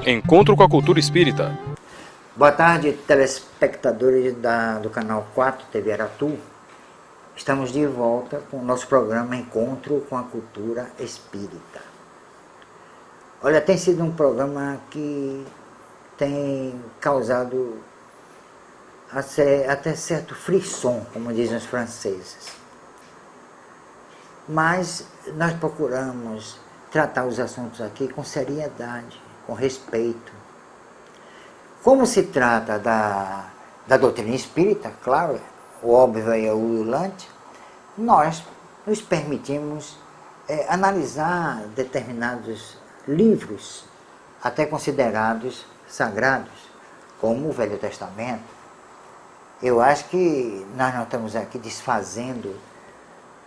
Encontro com a Cultura Espírita. Boa tarde, telespectadores do canal 4 TV Aratu. Estamos de volta com o nosso programa Encontro com a Cultura Espírita. Olha, tem sido um programa que tem causado até certo frisson, como dizem os franceses. Mas nós procuramos tratar os assuntos aqui com seriedade, com respeito. Como se trata da doutrina espírita, claro, o óbvio e o ululante, nós nos permitimos analisar determinados livros, até considerados sagrados, como o Velho Testamento. Eu acho que nós não estamos aqui desfazendo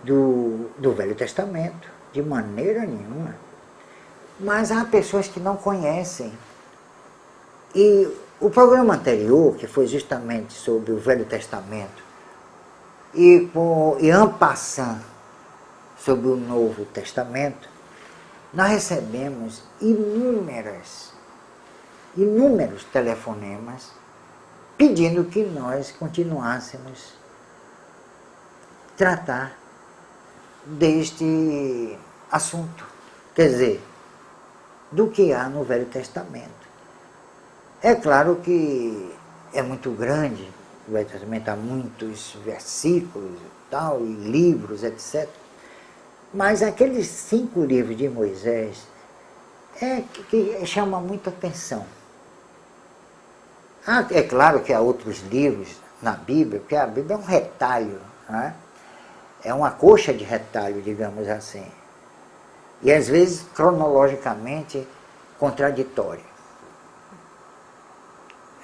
do Velho Testamento, de maneira nenhuma. Mas há pessoas que não conhecem. E o programa anterior, que foi justamente sobre o Velho Testamento, e en passant sobre o Novo Testamento, nós recebemos inúmeros telefonemas pedindo que nós continuássemos tratar deste assunto, quer dizer, do que há no Velho Testamento. É claro que é muito grande, o Velho Testamento há muitos versículos e tal, e livros, etc. Mas aqueles 5 livros de Moisés que chama muita atenção. É claro que há outros livros na Bíblia, porque a Bíblia é um retalho, né? É uma coxa de retalho, digamos assim. E às vezes cronologicamente contraditório.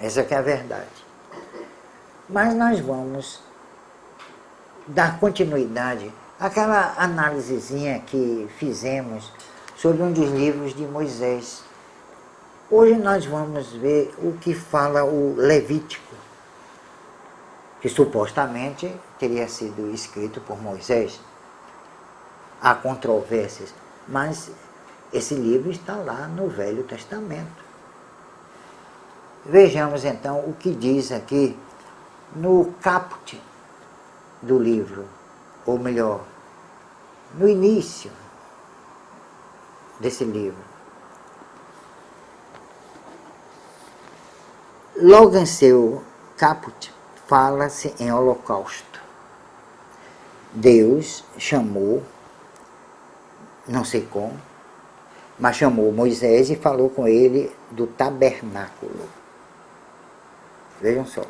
Essa que é a verdade. Mas nós vamos dar continuidade àquela análisezinha que fizemos sobre um dos livros de Moisés. Hoje nós vamos ver o que fala o Levítico, que supostamente teria sido escrito por Moisés. Há controvérsias, mas esse livro está lá no Velho Testamento. Vejamos então o que diz aqui no caput do livro, ou melhor, no início desse livro. Logo em seu caput fala-se em holocausto. Deus chamou, não sei como, mas chamou Moisés e falou com ele do tabernáculo. Vejam só.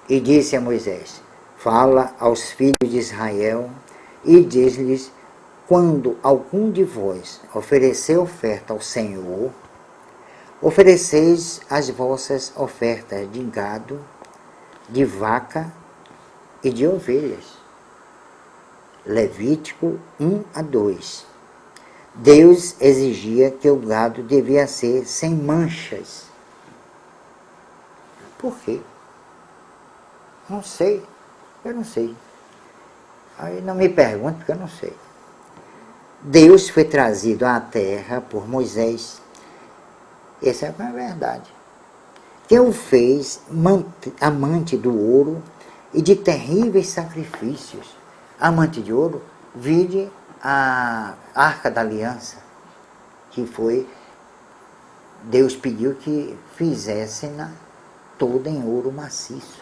E disse a Moisés: fala aos filhos de Israel e diz-lhes: quando algum de vós oferecer oferta ao Senhor, ofereceis as vossas ofertas de gado, de vaca e de ovelhas. Levítico 1-2. Deus exigia que o gado devia ser sem manchas. Por quê? Não sei. Eu não sei. Aí não me pergunte, porque eu não sei. Deus foi trazido à terra por Moisés. Essa é a verdade. Que o fez amante do ouro e de terríveis sacrifícios. Amante de ouro, vide a Arca da Aliança, que foi, Deus pediu que fizessem-na toda em ouro maciço.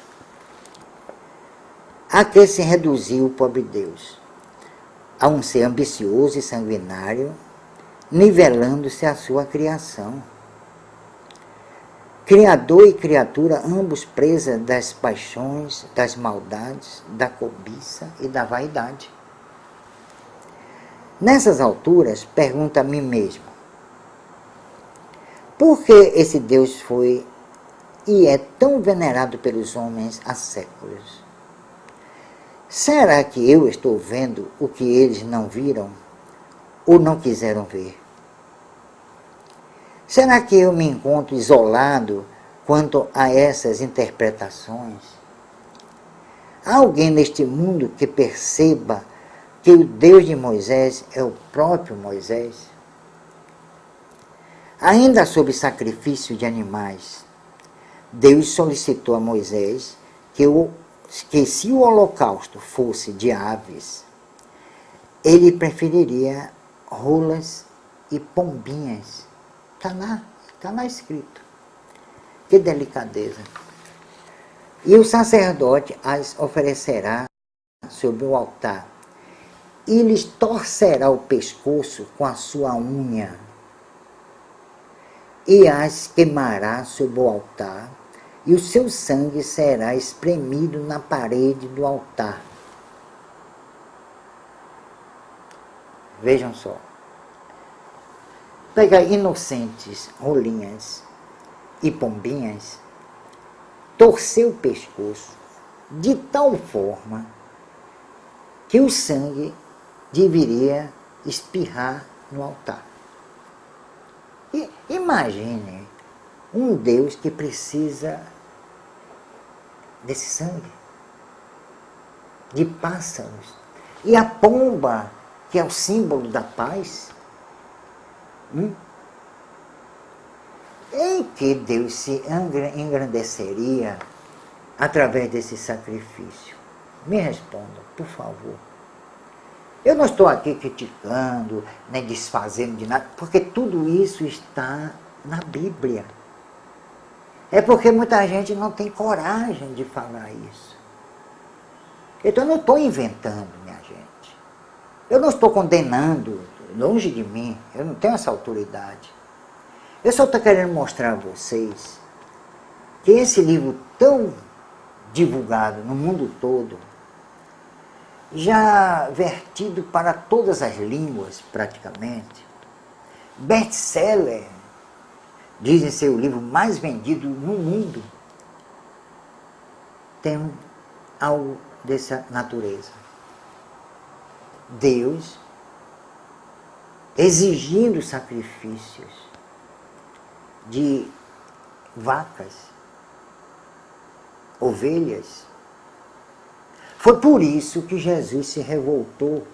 A que se reduziu o pobre Deus? A um ser ambicioso e sanguinário, nivelando-se a sua criação. Criador e criatura, ambos presas das paixões, das maldades, da cobiça e da vaidade. Nessas alturas, pergunto a mim mesmo: por que esse Deus foi e é tão venerado pelos homens há séculos? Será que eu estou vendo o que eles não viram ou não quiseram ver? Será que eu me encontro isolado quanto a essas interpretações? Há alguém neste mundo que perceba que o Deus de Moisés é o próprio Moisés? Ainda sobre sacrifício de animais, Deus solicitou a Moisés que se o holocausto fosse de aves, ele preferiria rolas e pombinhas. Está lá escrito. Que delicadeza. E o sacerdote as oferecerá sobre o altar, e lhes torcerá o pescoço com a sua unha, e as queimará sobre o altar, e o seu sangue será espremido na parede do altar. Vejam só. Pega inocentes rolinhas e pombinhas, torceu o pescoço de tal forma que o sangue deveria espirrar no altar. E imagine um Deus que precisa desse sangue, de pássaros, e a pomba, que é o símbolo da paz. Em que Deus se engrandeceria através desse sacrifício? Me responda, por favor. Eu não estou aqui criticando, nem desfazendo de nada, porque tudo isso está na Bíblia. É porque muita gente não tem coragem de falar isso. Então eu não estou inventando, minha gente. Eu não estou condenando, longe de mim, eu não tenho essa autoridade. Eu só estou querendo mostrar a vocês que esse livro tão divulgado no mundo todo, já vertido para todas as línguas praticamente, best-seller, dizem ser o livro mais vendido no mundo, tem algo dessa natureza. Deus exigindo sacrifícios de vacas, ovelhas. Foi por isso que Jesus se revoltou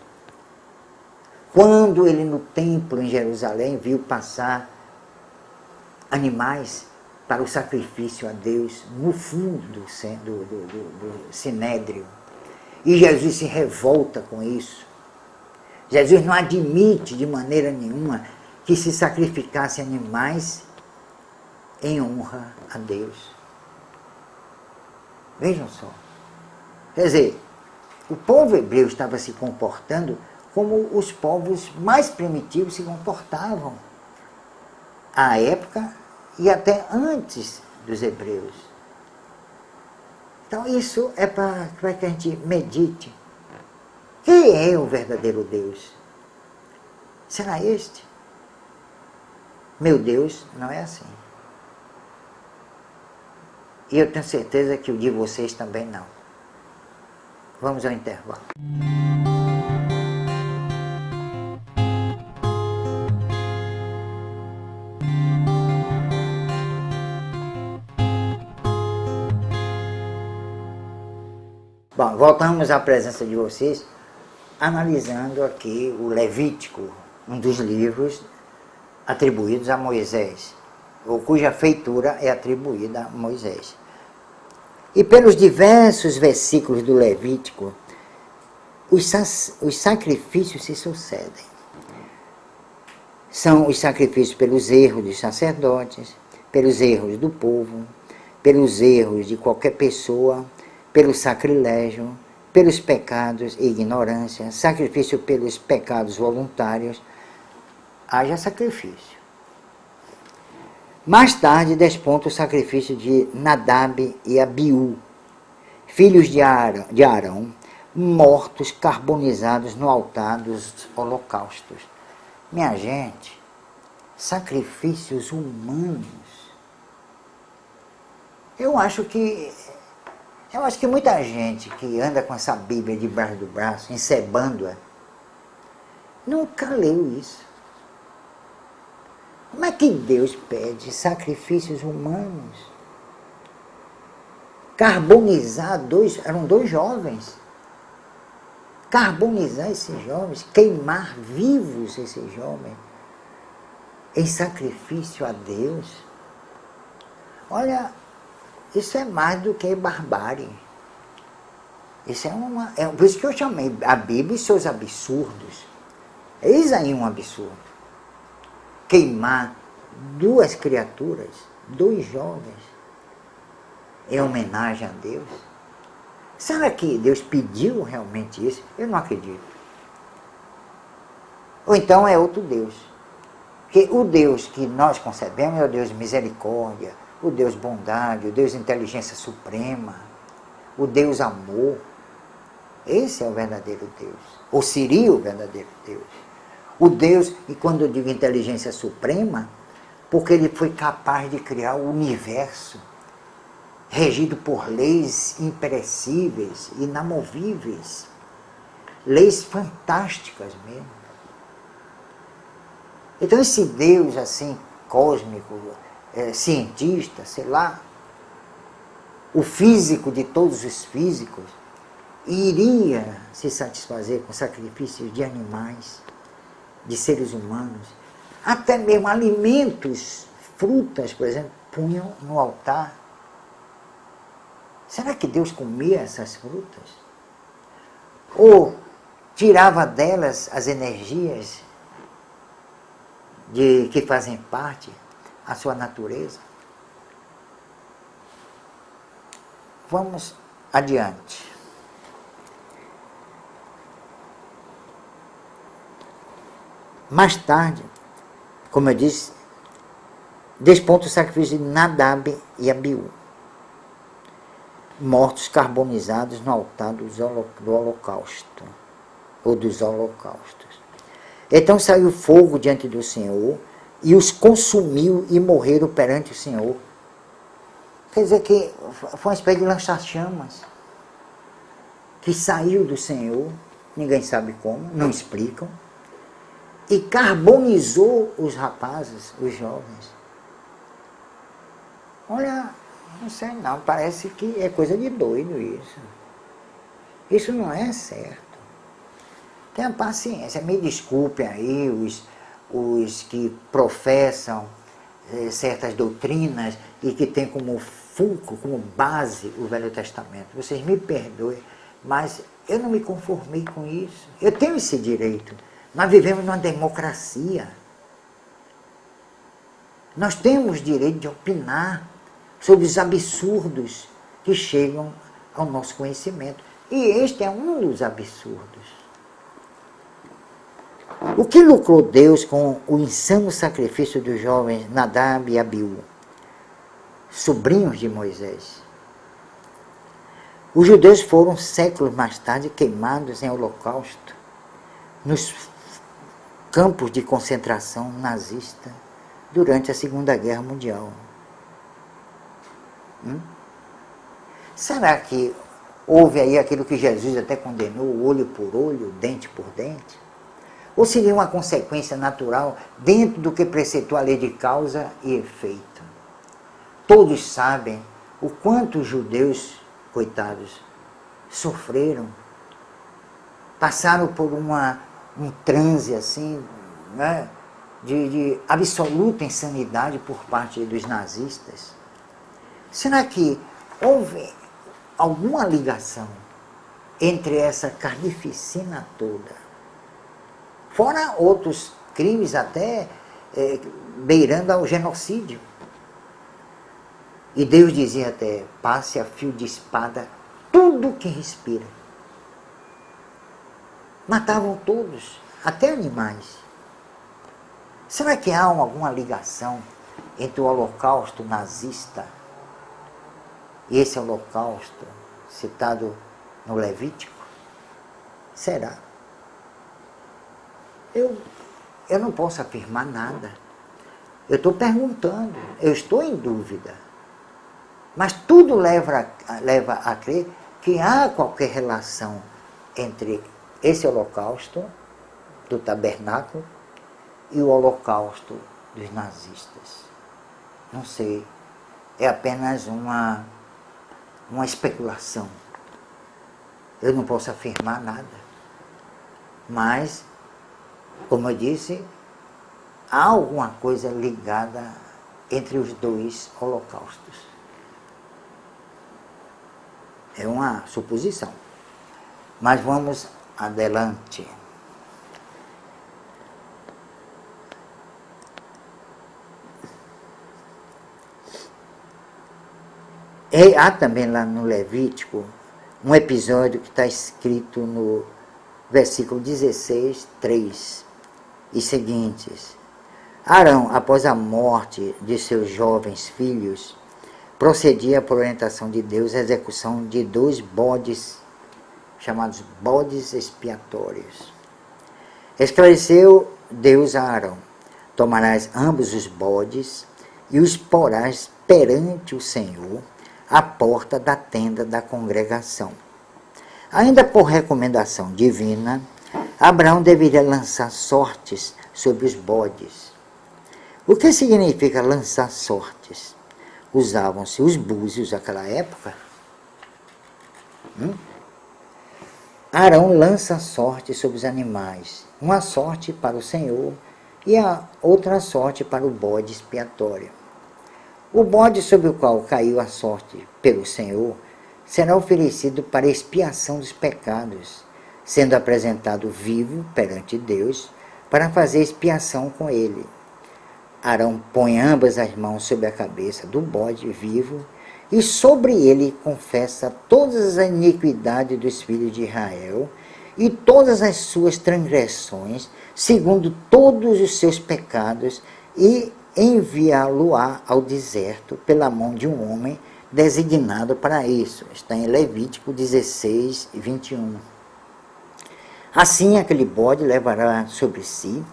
quando ele no templo em Jerusalém viu passar animais para o sacrifício a Deus no fundo do sinédrio. E Jesus se revolta com isso. Jesus não admite de maneira nenhuma que se sacrificasse animais em honra a Deus. Vejam só. Quer dizer, o povo hebreu estava se comportando como os povos mais primitivos se comportavam à época e até antes dos hebreus. Então isso é para que a gente medite. Quem é o verdadeiro Deus? Será este? Meu Deus não é assim. E eu tenho certeza que o de vocês também não. Vamos ao intervalo. Bom, voltamos à presença de vocês, analisando aqui o Levítico, um dos livros atribuídos a Moisés, ou cuja feitura é atribuída a Moisés. E pelos diversos versículos do Levítico, os sacrifícios se sucedem. São os sacrifícios pelos erros dos sacerdotes, pelos erros do povo, pelos erros de qualquer pessoa, pelo sacrilégio, pelos pecados e ignorância, sacrifício pelos pecados voluntários, haja sacrifício. Mais tarde desponta o sacrifício de Nadab e Abiú, filhos de Arão, mortos, carbonizados no altar dos holocaustos. Minha gente, sacrifícios humanos. Eu acho que muita gente que anda com essa Bíblia debaixo do braço, encebando-a, nunca leu isso. Como é que Deus pede sacrifícios humanos? Carbonizar eram dois jovens. Carbonizar esses jovens, queimar vivos esses jovens. em sacrifício a Deus. Olha, isso é mais do que barbárie. Isso por isso que eu chamei a Bíblia e seus absurdos. Eis aí um absurdo. Queimar duas criaturas, dois jovens, em homenagem a Deus. Será que Deus pediu realmente isso? Eu não acredito. Ou então é outro Deus. Porque o Deus que nós concebemos é o Deus de misericórdia, o Deus bondade, o Deus inteligência suprema, o Deus amor. Esse é o verdadeiro Deus. Ou seria o verdadeiro Deus. O Deus, e quando eu digo inteligência suprema, porque ele foi capaz de criar o universo, regido por leis imperecíveis, inamovíveis, leis fantásticas mesmo. Então esse Deus assim, cósmico, cientista, sei lá, o físico de todos os físicos, iria se satisfazer com sacrifícios de animais, de seres humanos, até mesmo alimentos, frutas, por exemplo, punham no altar. Será que Deus comia essas frutas? Ou tirava delas as energias que fazem parte da sua natureza? Vamos adiante. Mais tarde, como eu disse, desponta o sacrifício de Nadab e Abiú, mortos carbonizados no altar do holocausto, ou dos holocaustos. Então saiu fogo diante do Senhor, e os consumiu e morreram perante o Senhor. Quer dizer que foi uma espécie de lança-chamas, que saiu do Senhor, ninguém sabe como, não explicam, e carbonizou os rapazes, os jovens. Olha, não sei não, parece que é coisa de doido isso. Isso não é certo. Tenha paciência, me desculpem aí os que professam certas doutrinas e que têm como fulcro, como base o Velho Testamento. Vocês me perdoem, mas eu não me conformei com isso. Eu tenho esse direito. Nós vivemos numa democracia. Nós temos direito de opinar sobre os absurdos que chegam ao nosso conhecimento. E este é um dos absurdos. O que lucrou Deus com o insano sacrifício dos jovens Nadab e Abiú, sobrinhos de Moisés? Os judeus foram séculos mais tarde queimados em holocausto nos campos de concentração nazista durante a Segunda Guerra Mundial. Será que houve aí aquilo que Jesus até condenou, olho por olho, dente por dente? Ou seria uma consequência natural dentro do que preceitou a lei de causa e efeito? Todos sabem o quanto os judeus, coitados, sofreram, passaram por um transe assim, né, de absoluta insanidade por parte dos nazistas. Será que houve alguma ligação entre essa carnificina toda, fora outros crimes até beirando ao genocídio? E Deus dizia até, passe a fio de espada tudo que respira. Matavam todos, até animais. Será que há alguma ligação entre o holocausto nazista e esse holocausto citado no Levítico? Será? Eu não posso afirmar nada. Eu estou perguntando, eu estou em dúvida. Mas tudo leva a crer que há qualquer relação entre esse holocausto do tabernáculo e o holocausto dos nazistas. Não sei, é apenas uma especulação. Eu não posso afirmar nada. Mas, como eu disse, há alguma coisa ligada entre os dois holocaustos. É uma suposição. Mas vamos adelante. E há também lá no Levítico um episódio que está escrito no versículo 16, 3 e seguintes. Arão, após a morte de seus jovens filhos, procedia por orientação de Deus à execução de 2 bodes, chamados bodes expiatórios. Esclareceu Deus a Arão: tomarás ambos os bodes e os porás perante o Senhor à porta da tenda da congregação. Ainda por recomendação divina, Abraão deveria lançar sortes sobre os bodes. O que significa lançar sortes? Usavam-se os búzios naquela época. Arão lança sorte sobre os animais. Uma sorte para o Senhor e a outra sorte para o bode expiatório. O bode sobre o qual caiu a sorte pelo Senhor será oferecido para expiação dos pecados, sendo apresentado vivo perante Deus para fazer expiação com ele. Arão põe ambas as mãos sobre a cabeça do bode vivo e sobre ele confessa todas as iniquidades dos filhos de Israel e todas as suas transgressões, segundo todos os seus pecados, e enviá-lo-á ao deserto pela mão de um homem designado para isso. Está em Levítico 16, 21. Assim, aquele bode levará sobre si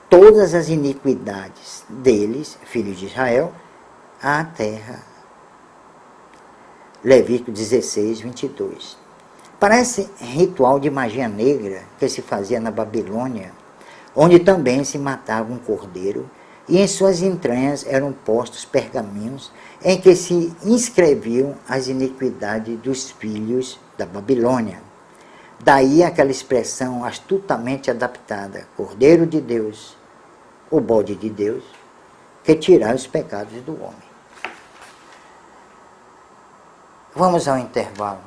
todas as iniquidades deles, filhos de Israel, à terra. Levítico 16, 22. Parece ritual de magia negra que se fazia na Babilônia, onde também se matava um cordeiro, e em suas entranhas eram postos pergaminhos em que se inscreviam as iniquidades dos filhos da Babilônia. Daí aquela expressão astutamente adaptada: Cordeiro de Deus, o bode de Deus, que tirar os pecados do homem. Vamos ao intervalo.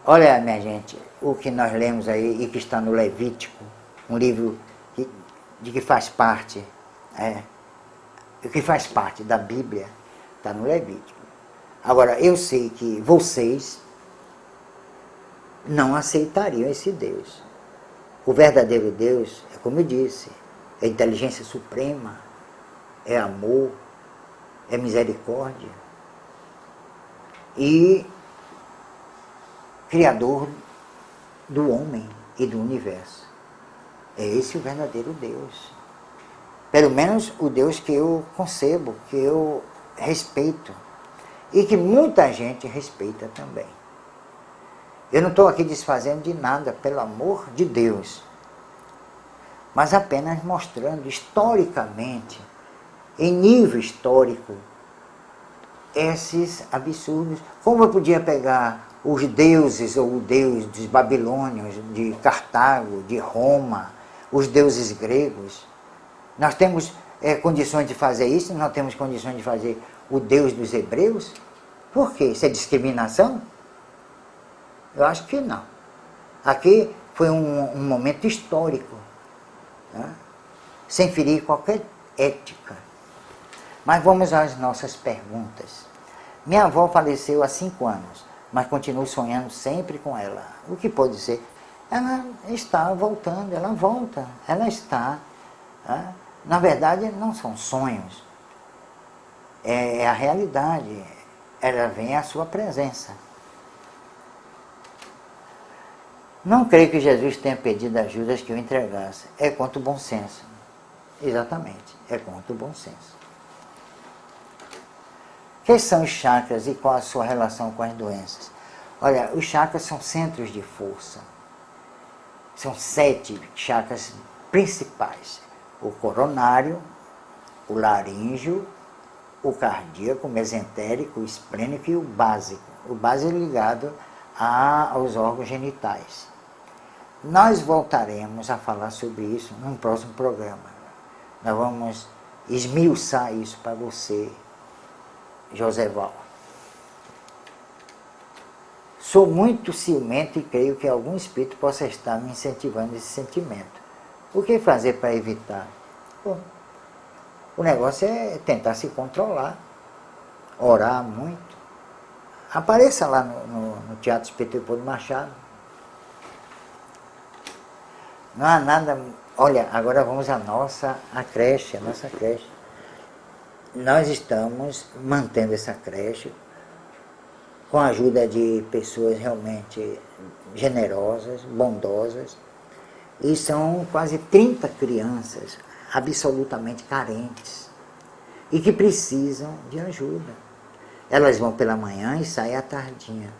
Olha, minha gente, o que nós lemos aí e que está no Levítico, um livro de que faz parte, que faz parte da Bíblia, está no Levítico. Agora, eu sei que vocês não aceitariam esse Deus. O verdadeiro Deus, é como eu disse, é inteligência suprema, é amor, é misericórdia e Criador do homem e do universo. É esse o verdadeiro Deus. Pelo menos o Deus que eu concebo, que eu respeito e que muita gente respeita também. Eu não estou aqui desfazendo de nada, pelo amor de Deus, mas apenas mostrando historicamente, em nível histórico, esses absurdos. Como eu podia pegar os deuses, ou o deus dos babilônios, de Cartago, de Roma, os deuses gregos? Nós temos condições de fazer isso? Nós temos condições de fazer o Deus dos hebreus? Por quê? Isso é discriminação? Eu acho que não. Aqui foi um momento histórico, né? Sem ferir qualquer ética. Mas vamos às nossas perguntas. Minha avó faleceu há 5 anos, mas continuo sonhando sempre com ela. O que pode ser? Ela está voltando, ela volta, ela está. Né? Na verdade, não são sonhos, é a realidade. Ela vem à sua presença. Não creio que Jesus tenha pedido a Judas que o entregasse. É contra o bom senso. Exatamente, é contra o bom senso. O que são os chakras e qual a sua relação com as doenças? Olha, os chakras são centros de força. São 7 chakras principais. O coronário, o laríngeo, o cardíaco, o mesentérico, o esplênico e o básico. O básico é ligado aos órgãos genitais. Nós voltaremos a falar sobre isso num próximo programa. Nós vamos esmiuçar isso para você, Joseval. Sou muito ciumento e creio que algum espírito possa estar me incentivando esse sentimento. O que fazer para evitar? Bom, o negócio é tentar se controlar, orar muito. Apareça lá no Teatro Espírita Leopoldo Machado. Não há nada... Olha, agora vamos à nossa creche. Nós estamos mantendo essa creche com a ajuda de pessoas realmente generosas, bondosas, e são quase 30 crianças absolutamente carentes e que precisam de ajuda. Elas vão pela manhã e saem à tardinha.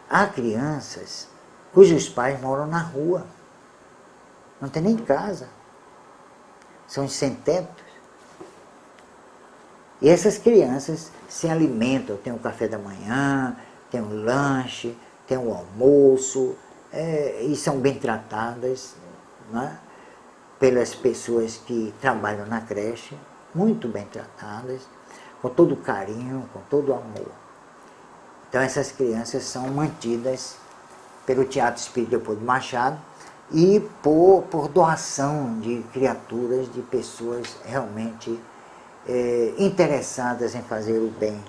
Há crianças cujos pais moram na rua, não tem nem casa, são sem teto. E essas crianças se alimentam, tem o café da manhã, tem o lanche, tem o almoço, e são bem tratadas, né, pelas pessoas que trabalham na creche, muito bem tratadas, com todo carinho, com todo amor. Então essas crianças são mantidas pelo Teatro Espírita Leopoldo Machado e por doação de criaturas, de pessoas realmente interessadas em fazer o bem,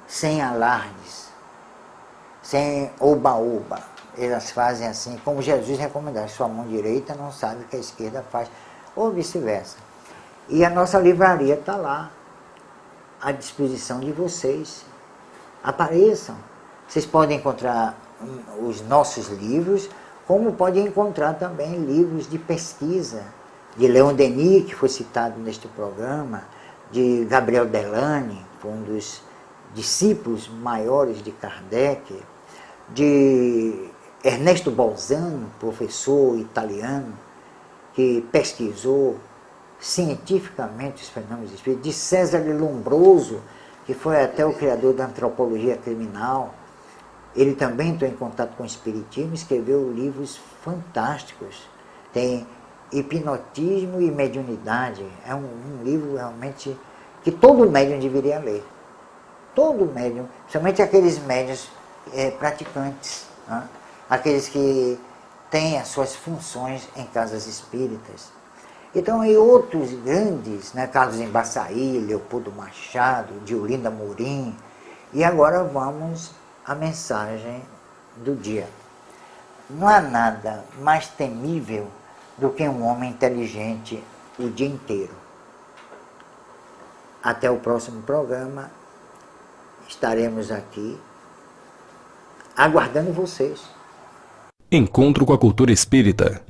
sem alardes, sem oba-oba. Elas fazem assim, como Jesus recomendou, sua mão direita não sabe o que a esquerda faz, ou vice-versa. E a nossa livraria está lá, à disposição de vocês. Apareçam. Vocês podem encontrar os nossos livros, como podem encontrar também livros de pesquisa, de Leon Denis, que foi citado neste programa, de Gabriel Delany, que foi um dos discípulos maiores de Kardec, de Ernesto Bolzano, professor italiano, que pesquisou cientificamente os fenômenos espíritas, de César de Lombroso, que foi até o criador da antropologia criminal. Ele também entrou em contato com o espiritismo, escreveu livros fantásticos. Tem Hipnotismo e Mediunidade. É um livro realmente que todo médium deveria ler. Todo médium, principalmente aqueles médiuns praticantes, né? Aqueles que têm as suas funções em casas espíritas. Então, aí outros grandes, né? Carlos Embaçaí, Leopoldo Machado, Diolinda Morim. E agora vamos à mensagem do dia. Não há nada mais temível do que um homem inteligente o dia inteiro. Até o próximo programa, estaremos aqui aguardando vocês. Encontro com a Cultura Espírita.